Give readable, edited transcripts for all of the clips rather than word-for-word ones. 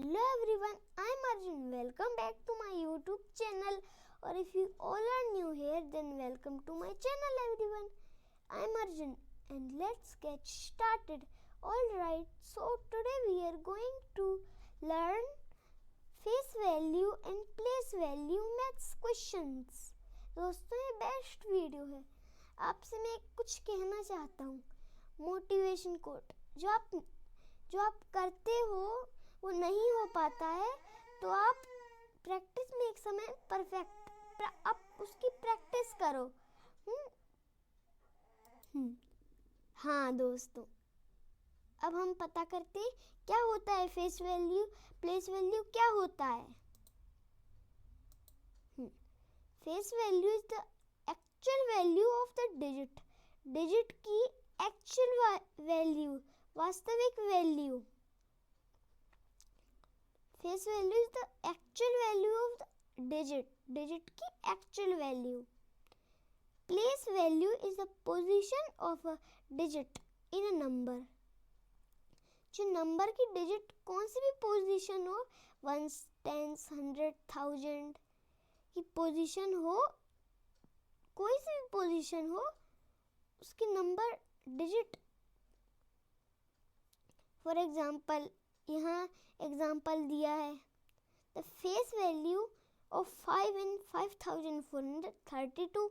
Hello everyone, I'm Arjun. Welcome back to my YouTube channel, or if you all are new here, then welcome to my channel everyone. I'm Arjun and let's get started. Alright, so today we are going to learn face value and place value maths questions. दोस्तों ये best video है. आपसे मैं कुछ कहना चाहता हूँ. Motivation quote जो आप करते हो वो नहीं हो पाता है, तो आप प्रैक्टिस में एक समय परफेक्ट आप उसकी प्रैक्टिस करो. हाँ दोस्तों, अब हम पता करते हैं क्या होता है फेस वैल्यू, प्लेस वैल्यू क्या होता है. Face value is the actual value of the digit की एक्चुअल वैल्यू, वास्तविक value. Face value is the actual value of the digit की actual value. Place value is the position of a digit in a number. जो number की digit कौन सी भी position हो, 1, 10, 100, 1000 की पोजीशन हो, कोई सी भी पोजीशन हो, उसकी नंबर डिजिट. फॉर एग्जाम्पल यहाँ एग्जाम्पल दिया है, द फेस वैल्यू ऑफ 5 इन 5432.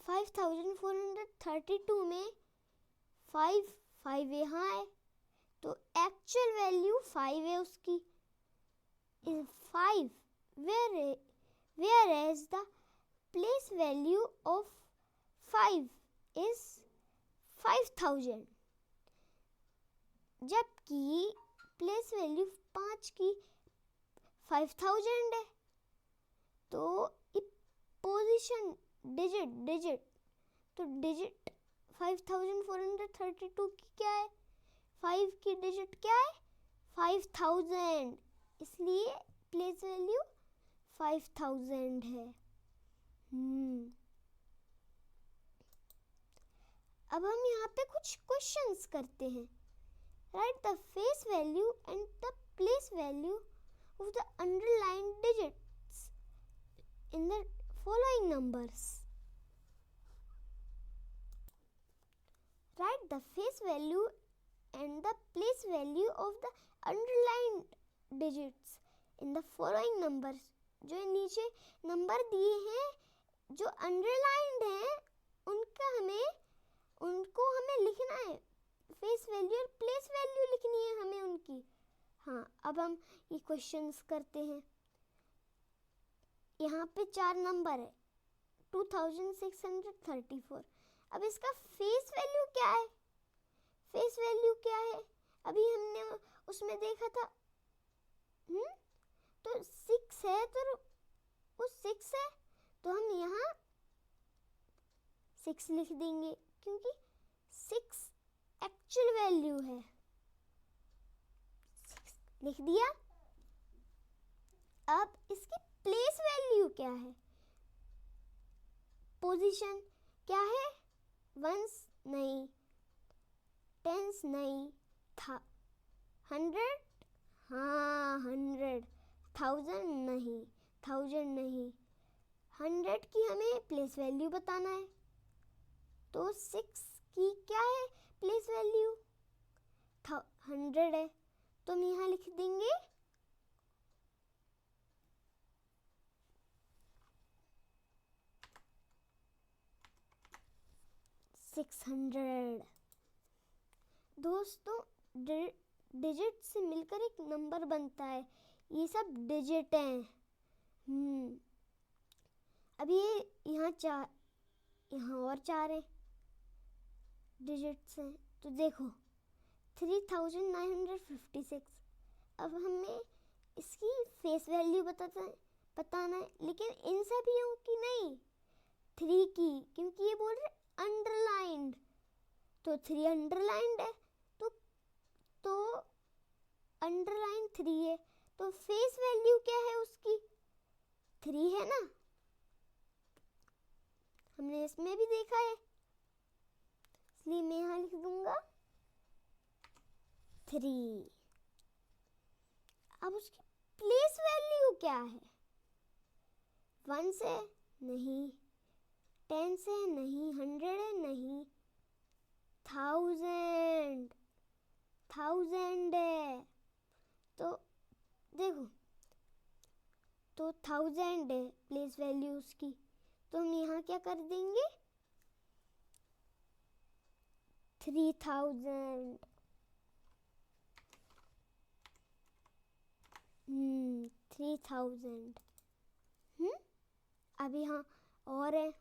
5432 में 5 यहाँ है, तो एक्चुअल वैल्यू 5 है उसकी, is 5, whereas the place value of 5 is 5000. जबकि प्लेस वैल्यू 5 की 5000 है, तो पोजीशन डिजिट तो डिजिट 5432 की क्या है, 5 की डिजिट क्या है, 5000, इसलिए प्लेस वैल्यू 5000 है. अब हम यहाँ पे कुछ क्वेश्चंस करते हैं. Write the face value and the place value of the underlying digits in the following numbers. Write the face value and the place value of the underlying digits in the following numbers. जो नीचे number दिए हैं, जो underlined हैं, उनको हमें लिखना है. फेस वैल्यू और प्लेस वैल्यू लिखनी है हमें उनकी. हाँ, अब हम ये क्वेश्चंस करते हैं. यहाँ पे 4 नंबर है, 2634. अब इसका फेस वैल्यू क्या है, फेस वैल्यू क्या है, अभी हमने उसमें देखा था. तो 6 है, तो वो 6 है, तो हम यहाँ 6 लिख देंगे, क्योंकि 6 एक्चुअल वैल्यू है. लिख दिया. अब इसकी प्लेस वैल्यू क्या है, पोजीशन क्या है, 1 नहीं, 10 नहीं, 100, हाँ 100, 1000 नहीं, 100 की हमें प्लेस वैल्यू बताना है. तो 6 की क्या है प्लेस वैल्यू, 100 है, तो हम यहाँ लिख देंगे 600. दोस्तों, डिजिट से मिलकर एक नंबर बनता है, ये सब डिजिट हैं. अब ये यहाँ 4, यहाँ और 4 है, डिजिट्स हैं. तो देखो 3956. अब हमें इसकी फेस वैल्यू बताना है, लेकिन इन सभी की नहीं, 3 की, क्योंकि ये बोल रहे अंडरलाइंड, तो 3 अंडरलाइंड है, तो अंडरलाइन 3 है, तो फेस वैल्यू क्या है उसकी, 3 है ना. हमने इसमें भी देखा है, इसलिए मैं यहाँ लिख दूंगा 3। अब उसकी प्लेस वैल्यू क्या है? 1 से नहीं, 10 से नहीं, 100 है नहीं, 1000 है। तो देखो, तो 1000 है प्लेस वैल्यू उसकी, तो हम यहाँ क्या कर देंगे? 3000। 3000। अब यहाँ और है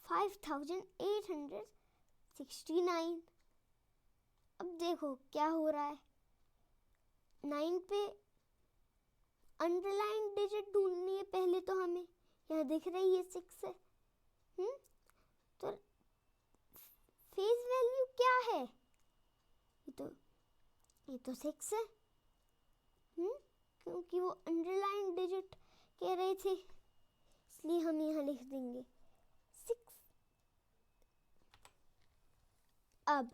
5869। अब देखो क्या हो रहा है, 9 पे अंडरलाइन डिजिट ढूंढनी है पहले, तो हमें यहाँ दिख रही है 6 है। तो फेस वैल्यू क्या है? ये तो 6 है, क्योंकि वो अंडरलाइन डिजिट कह रहे थे, इसलिए हम यहाँ लिख देंगे 6। अब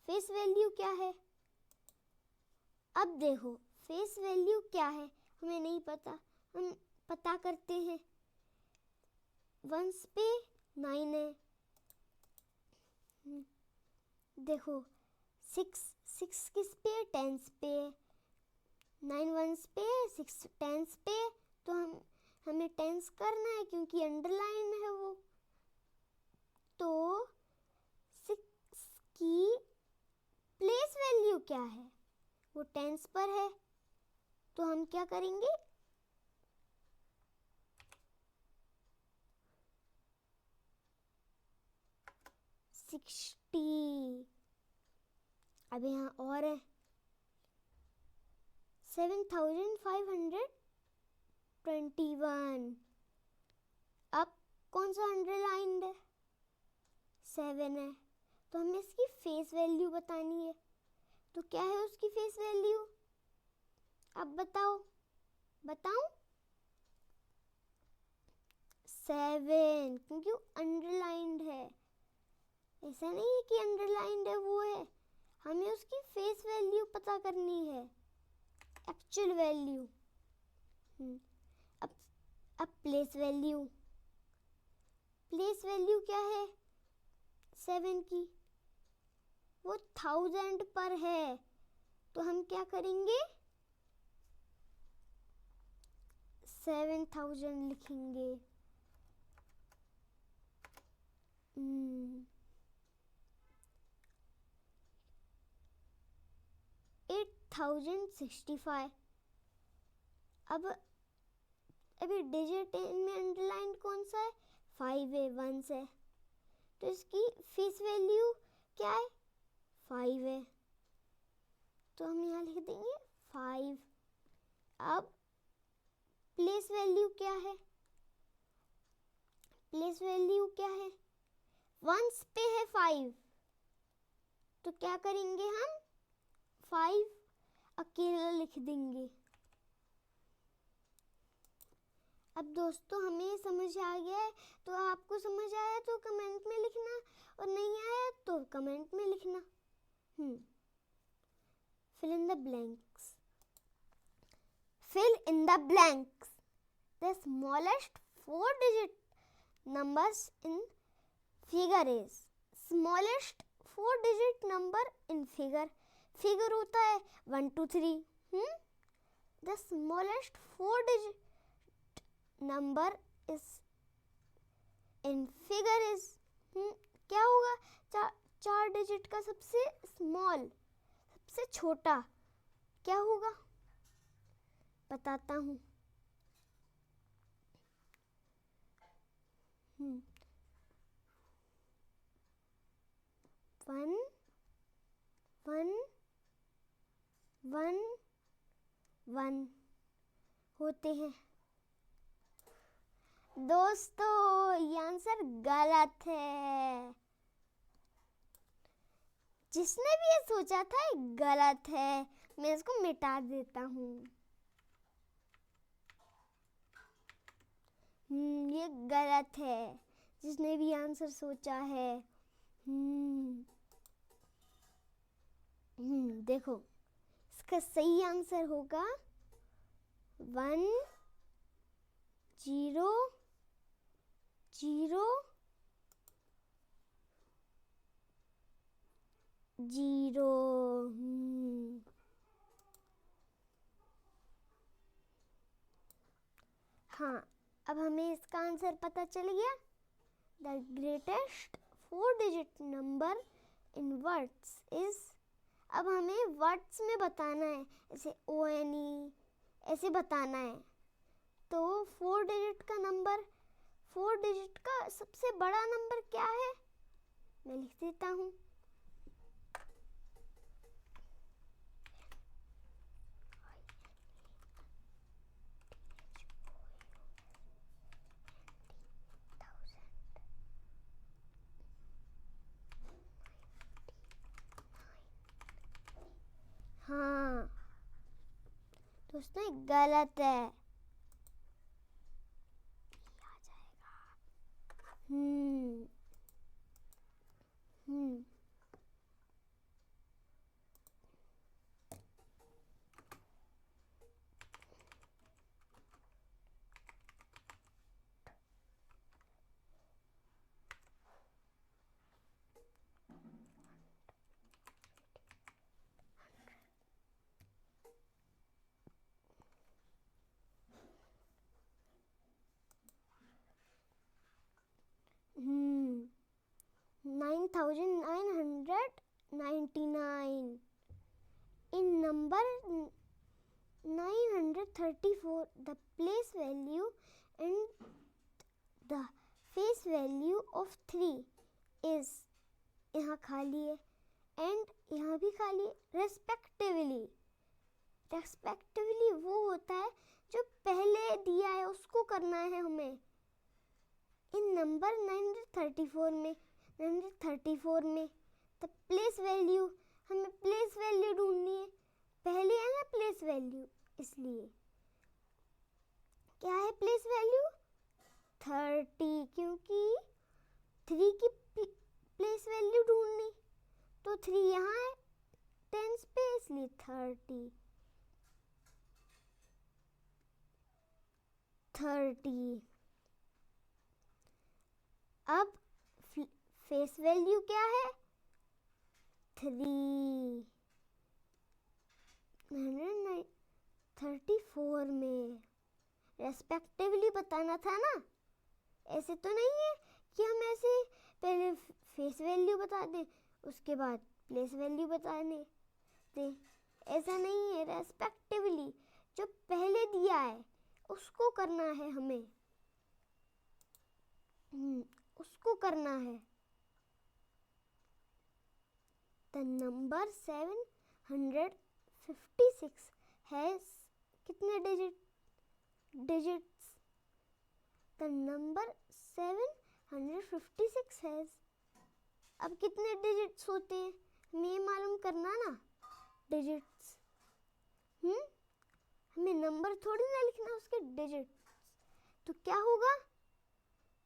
फेस वैल्यू क्या है? अब देखो फेस वैल्यू क्या है, हमें नहीं पता, हम पता करते हैं। 1 पे 9 है, देखो 6 किस पे? 10 पे। 9 1 पे, 6 10 पे, तो हमें 10 करना है क्योंकि अंडरलाइन है वो। तो 6 की प्लेस वैल्यू क्या है? वो 10 पर है, तो हम क्या करेंगे? 60। अब यहाँ और है 7521। अब कौन सा अंडरलाइंड है? 7 है, तो हमें इसकी फेस वैल्यू बतानी है। तो क्या है उसकी फेस वैल्यू? अब बताऊं? 7, क्योंकि वो अंडरलाइंड है। ऐसा नहीं है कि अंडरलाइंड है वो है, हमें उसकी फेस वैल्यू पता करनी है, एक्चुअल वैल्यू। अब प्लेस वैल्यू क्या है 7 की? वो 1000 पर है, तो हम क्या करेंगे? 7000 लिखेंगे। 8065। अब अभी डिजिट में अंडरलाइन कौन सा है? 5 है, 1 है, तो इसकी फेस वैल्यू क्या है? 5 है, तो हम यहाँ लिख देंगे 5। अब प्लेस वैल्यू क्या है? 1 पे है 5, तो क्या करेंगे हम? 5 अकेला लिख देंगे। अब दोस्तों हमें समझ आ गया है, तो आपको समझ आया तो कमेंट में लिखना, और नहीं आया तो कमेंट में लिखना। Fill in the blanks. The smallest 4-digit numbers in figure is. Smallest 4-digit number in figure. Figure होता है 1 2 3. The smallest 4-digit number is in figure is. क्या होगा? 4 डिजिट का सबसे स्मॉल, सबसे छोटा क्या होगा? बताता हूँ। 1 1 1 1 होते हैं। दोस्तों ये आंसर गलत है, जिसने भी ये सोचा था ये गलत है। मैं इसको मिटा देता हूँ। ये गलत है, जिसने भी आंसर सोचा है। देखो इसका सही आंसर होगा 1 0 0 0। हाँ, अब हमें इसका आंसर पता चल गया। The greatest 4 digit number in words is. अब हमें वर्ड्स में बताना है, ऐसे ONE ऐसे बताना है। तो 4 डिजिट का नंबर, 4 डिजिट का सबसे बड़ा नंबर क्या है, मैं लिख देता हूँ। हाँ दोस्तों, गलत है। आ जाएगा। हम्म 9999 in number 934, the place value and the face value of 3 is, यहाँ खाली है and यहाँ भी खाली है, respectively। respectively वो होता है जो पहले दिया है उसको करना है हमें। इन नंबर 934 में द प्लेस वैल्यू, हमें प्लेस वैल्यू ढूंढनी है। पहले है ना प्लेस वैल्यू, इसलिए क्या है प्लेस वैल्यू 30, क्योंकि 3 की प्लेस वैल्यू ढूंढनी, तो 3 यहाँ है टेंस पे, इसलिए 30। अब फेस वैल्यू क्या है 334 में। रेस्पेक्टिवली बताना था ना, ऐसे तो नहीं है कि हम ऐसे पहले फेस वैल्यू बता दें उसके बाद प्लेस वैल्यू बताने दें, ऐसा नहीं है। रेस्पेक्टिवली जो पहले दिया है उसको करना है हमें, उसको करना है। द नंबर 756 हैज कितने डिजिट्स? द नंबर 756 हैज, अब कितने डिजिट्स होते हैं हमें ये मालूम करना ना, डिजिट्स। हमें नंबर थोड़ी ना लिखना, उसके डिजिट्स। तो क्या होगा,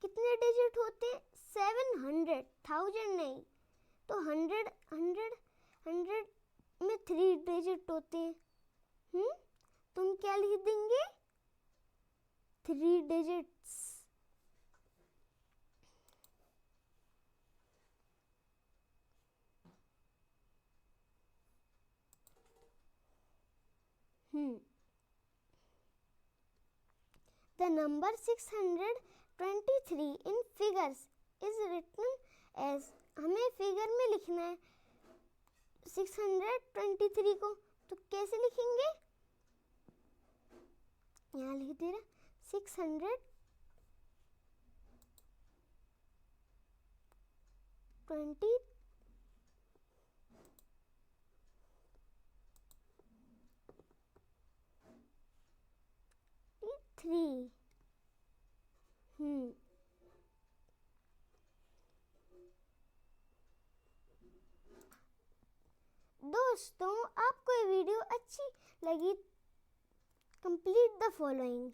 कितने डिजिट होते हैं 700, 1000 नहीं, तो 100 में 3 डिजिट होते हैं। तुम क्या लिख देंगे 3 digits. The number 623 in figures is written as, हमें फिगर में लिखना है 623 को, तो कैसे लिखेंगे, यहाँ लिख दे रहा 623 दोस्तों आपको ये वीडियो अच्छी लगी, complete the following.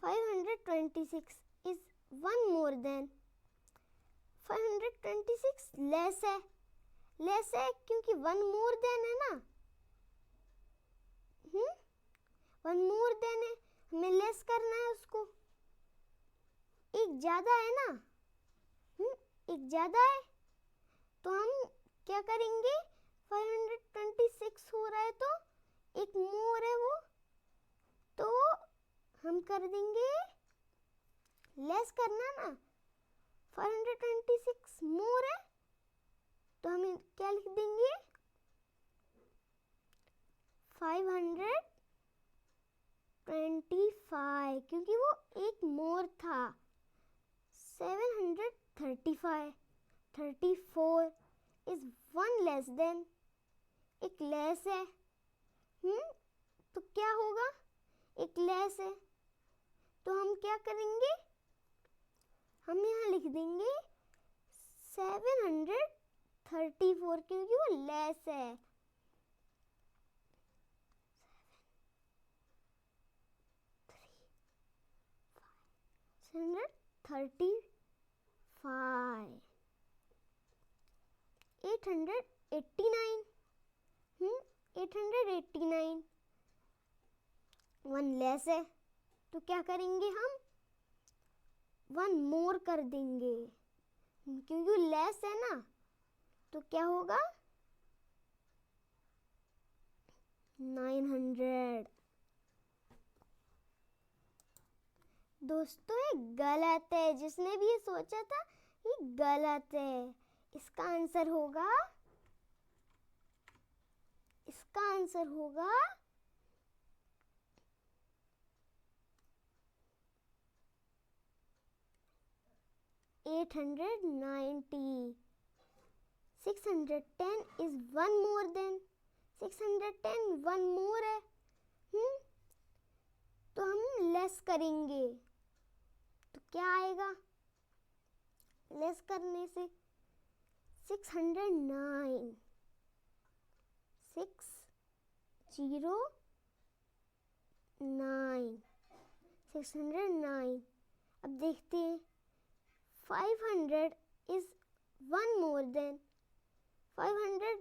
526 is 1 more than 526 less है, लेस है क्योंकि वन मोर देन है ना, वन मोर देन है, हमें लेस करना है उसको, एक ज्यादा है ना, एक ज्यादा है तो हम क्या करेंगे, 526 हो रहा है तो एक मोर है वो, तो हम कर देंगे, लेस करना ना, 526 मोर है तो हम क्या लिख देंगे, 525 क्योंकि वो एक मोर था, 735, 34 इज वन लेस देन, एक लेस है, तो क्या होगा, एक लेस है तो हम क्या करेंगे, हम यहाँ लिख देंगे 734 क्योंकि वो लेस है, 735, 889, 889 वन लेस है तो क्या करेंगे, हम वन मोर कर देंगे क्योंकि लेस है ना, तो क्या होगा 900। दोस्तों ये गलत है, जिसने भी ये सोचा था ये गलत है, इसका आंसर होगा 890। 610 is one more than, 610 one more है, तो हम लेस करेंगे तो क्या आएगा, लेस करने से 609, 609। अब देखते हैं 500 is one more than, 500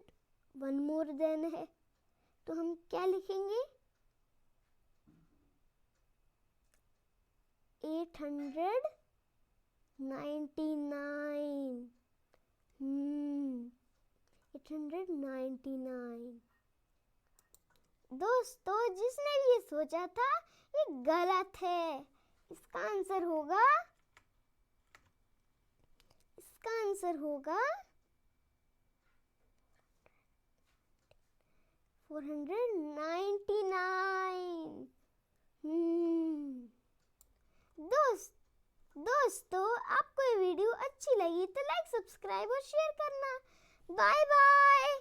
one more than है तो हम क्या लिखेंगे, 899, 899। दोस्तों जिसने भी ये सोचा था ये गलत है, इसका आंसर होगा 499। दोस्तों आपको ये वीडियो अच्छी लगी तो लाइक, सब्सक्राइब और शेयर करना। Bye bye.